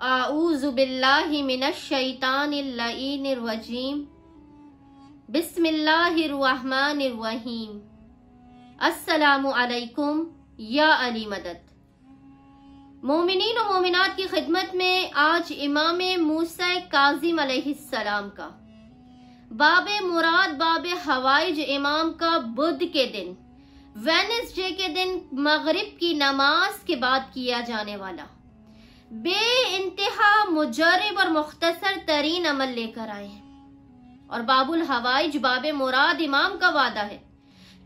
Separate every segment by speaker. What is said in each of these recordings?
Speaker 1: आऊज़ु बिल्लाहि मिनश शैतानिर लईनिर रजीम। बिस्मिल्लाहिर रहमानिर रहीम। अस्सलामु अलैकुम या अली मदद। मोमिनीन और मोमिनात की खिदमत में आज इमाम मूसा काज़िम अलैहिस्सलाम का बाबे मुराद बाबे हवाइज इमाम का बुध के दिन वेडनेसडे के दिन मगरिब की नमाज के बाद किया जाने वाला बे इंतहा मुजर्रब और मुख्तसर तरीन अमल लेकर आए हैं। और बाबुल हवाइज बाबे मुराद इमाम का वादा है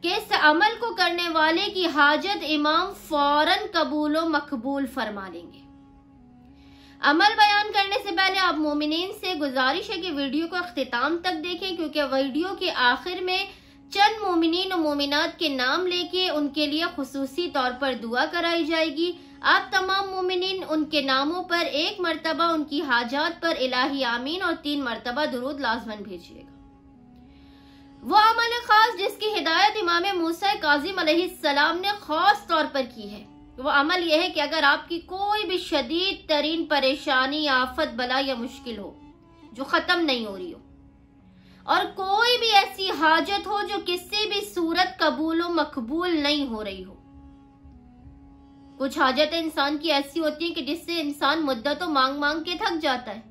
Speaker 1: कि इस अमल को करने वाले की हाजत इमाम फौरन कबूल व मकबूल फरमा लेंगे। अमल बयान करने से पहले आप मोमिनीन से गुजारिश है कि वीडियो को अख्तिताम तक देखें, क्योंकि वीडियो के आखिर में चंद मोमिनीन और मोमिनात के नाम लेके उनके लिए खुसूसी तौर पर दुआ कराई जाएगी। आप तमाम मोमिनीन उनके नामों पर एक मरतबा उनकी हाजात पर इलाही आमीन और 3 मरतबा दुरूद लाजमन भेजिएगा। वो अमल खास जिसकी हिदायत इमाम मूसा काज़िम अलैहिस्सलाम ने खास तौर पर की है, वो अमल यह है कि अगर आपकी कोई भी शदीद तरीन परेशानी, आफत, बला या मुश्किल हो जो खत्म नहीं हो रही हो, और कोई भी ऐसी हाजत हो जो किसी भी सूरत कबूल व मकबूल नहीं हो रही हो। कुछ हाजतें इंसान की ऐसी होती हैं कि जिससे इंसान मुद्दतों मांग मांग के थक जाता है,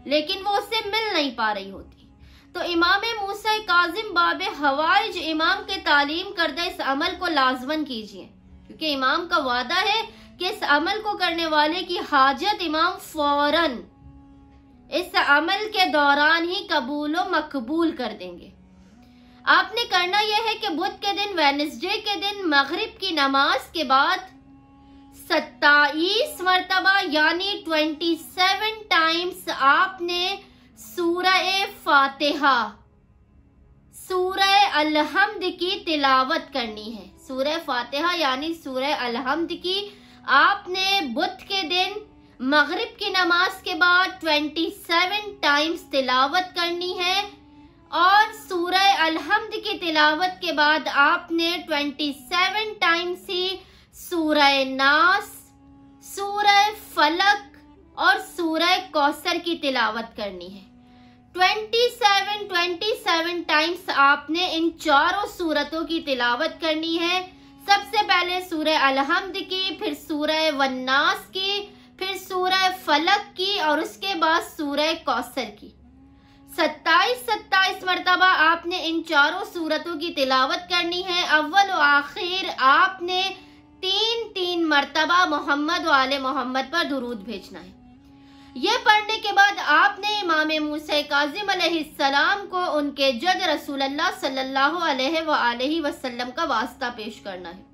Speaker 1: लेकिन वो उससे मिल नहीं पा रही होती। तो इमाम मूसा काज़िम बाबे हवाइज इमाम के तालीम करदा इस अमल को लाजमन कीजिए, क्योंकि इमाम का वादा है कि इस अमल को करने वाले की हाजत इमाम फौरन इस अमल के दौरान ही कबूल व मकबूल कर देंगे। आपने करना यह है कि बुध के दिन वेडनेसडे के दिन मगरिब की नमाज के बाद 27 मरतबा यानी 27 टाइम्स आपने सूरह फातिहा, सूरह अलहम्द की तिलावत करनी है। सूरह फातिहा यानी सूरह अलहम्द की आपने बुध के दिन मगरिब की नमाज के बाद 27 टाइम्स तिलावत करनी है। और सूरह अलहम्द की तिलावत के बाद आपने 27 टाइम्स ही सूरह नास, सूरह फलक और सूरह कौसर की तिलावत करनी है। 27 टाइम्स आपने इन चारों सूरतों की तिलावत करनी है। सबसे पहले सूरह अलहम्द की, फिर सूरह वन्नास की, फिर सूरह फलक की और उसके बाद सूरह कौसर की। 27 मरतबा आपने इन चारों सूरतों की तिलावत करनी है। अव्वल व आखिर आपने 3 मरतबा मोहम्मद व आले मोहम्मद पर दुरूद भेजना है। यह पढ़ने के बाद आपने इमाम मूसा काज़िम अलैहिस्सलाम को उनके जद रसूलुल्लाह सल्लल्लाहु अलैहि वसल्लम का वास्ता पेश करना है।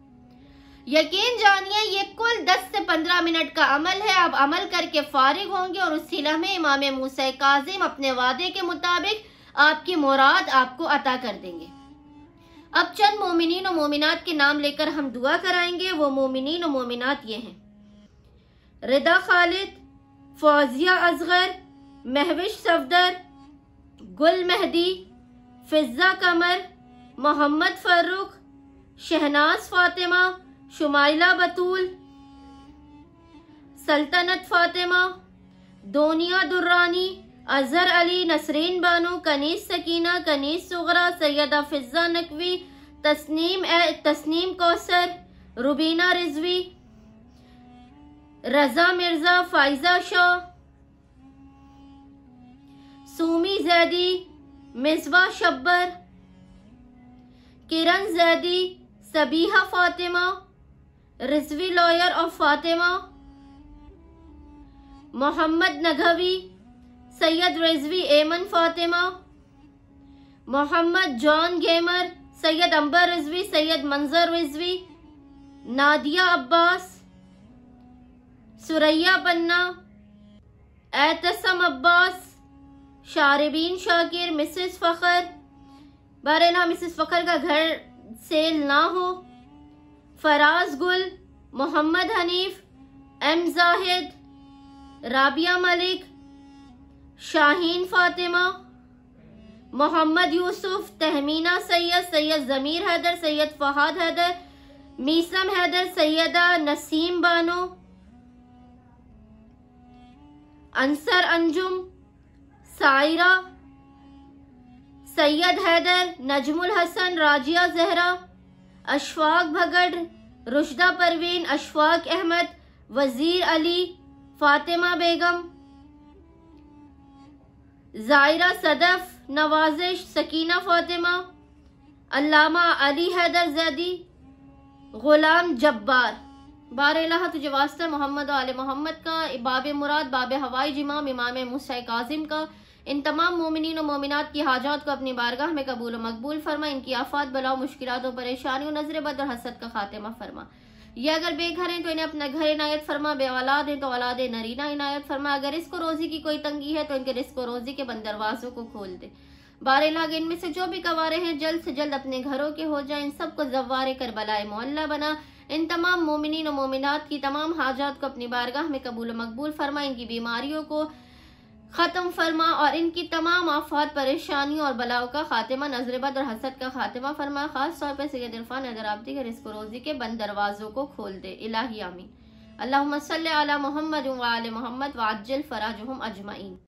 Speaker 1: यकीन जानिए ये कुल 10 से 15 मिनट का अमल है। आप अमल करके फारिग होंगे और उसी लम्हे इमाम मूसा काज़िम अपने वादे के मुताबिक आपकी मुराद आपको अता कर देंगे। अब चंद मोमिनीन और मोमिनात के नाम लेकर हम दुआ कराएंगे। वो मोमिनीन और मोमिनात ये हैं: रिदा खालिद, फौजिया असगर, महविश सफदर, गुल मेहदी, फिजा कमर, मोहम्मद फर्रुख, शहनाज फातिमा, शुमाइला बतूल, सल्तनत फातिमा, दोनिया दुर्रानी, अजहर अली, नसरीन बानो, कनीस सकीना, कनीस सुगरा, सैयदा फिजा नकवी, तस्नीम कौसर, रुबीना रिजवी, रजा मिर्जा, फाइजा शाह, सूमी जैदी, मिसबा शब्बर, किरण जैदी, सबीहा फातिमा, रिजवी लॉयर और फातिमा, मोहम्मद नगवी, सैयद रिजवी एमन फातिमा, मोहम्मद जॉन गेमर, सैयद अंबर रिजवी, सैयद मंजर रिजवी, नादिया अब्बास, सुरैया पन्ना, एतसम अब्बास, शारिबीन शाकिर, मिसेस फ़खर, बहरहाल मिसेस फ़खर का घर सेल ना हो, फराज गुल, मोहम्मद हनीफ, एम जाहिद, राबिया मलिक, शाहीन फातिमा, मोहम्मद यूसुफ, तहमीना सैयद, सैयद ज़मीर हैदर, सैयद फहाद हैदर, मीसम हैदर, सैयदा नसीम बानो, अंसर अंजुम, सायरा, सैयद हैदर, नजमुल हसन, राजिया जहरा, अशफाक भगड़, रुशदा परवीन, अशफाक अहमद, वजीर अली, फातिमा बेगम, जायरा सदफ, नवाजिश, सकीना फातिमा, अल्लामा अली हैदर जैदी, गुलाम जब्बार। बारह तुझे वास्ता मोहम्मद आले मोहम्मद का, बाब मुराद, बाब हवाई इमाम इमाम मूसा काजिम का, इन तमाम मोमिनीन और मोमिनात की हाजात को अपनी बारगाह में कबूल और मकबूल फरमा। इनकी आफात, बलाओ, मुश्किलात और परेशानियों, नजर बद और हसद का खात्मा फरमा। ये अगर बेघर हैं तो इन्हें अपना घर इनायत फरमा, बे औलाद हैं तो औलाद नरीना इनायत फरमा। अगर रिस्क रोजी की कोई तंगी है तो इनके रिस्क रोजी के बंद दरवाजों को खोल दे। बारह इनमें से जो भी कवारे हैं जल्द से जल्द अपने घरों के हो जाए। इन सबको जव्वारे कर बलाए मोहल्ला बना। इन तमाम मोमिनीन और मोमिनात की तमाम हाजात को अपनी बारगाह में कबूल और मकबूल फरमा। इनकी बीमारियों को खत्म फरमा और इनकी तमाम आफात, परेशानियों और बलाओं का खात्मा, नजरबद और हसद का खात्मा फरमा। खास तौर पर सैयद इरफान हैदर आबदी के रिस्क रोजी के बंद दरवाजों को खोल दे। इलाही आमीन। अल्लाहुम्मा सल्ली अला मुहम्मद व आले मुहम्मद व अज्जिल फराजहुम अजमईन।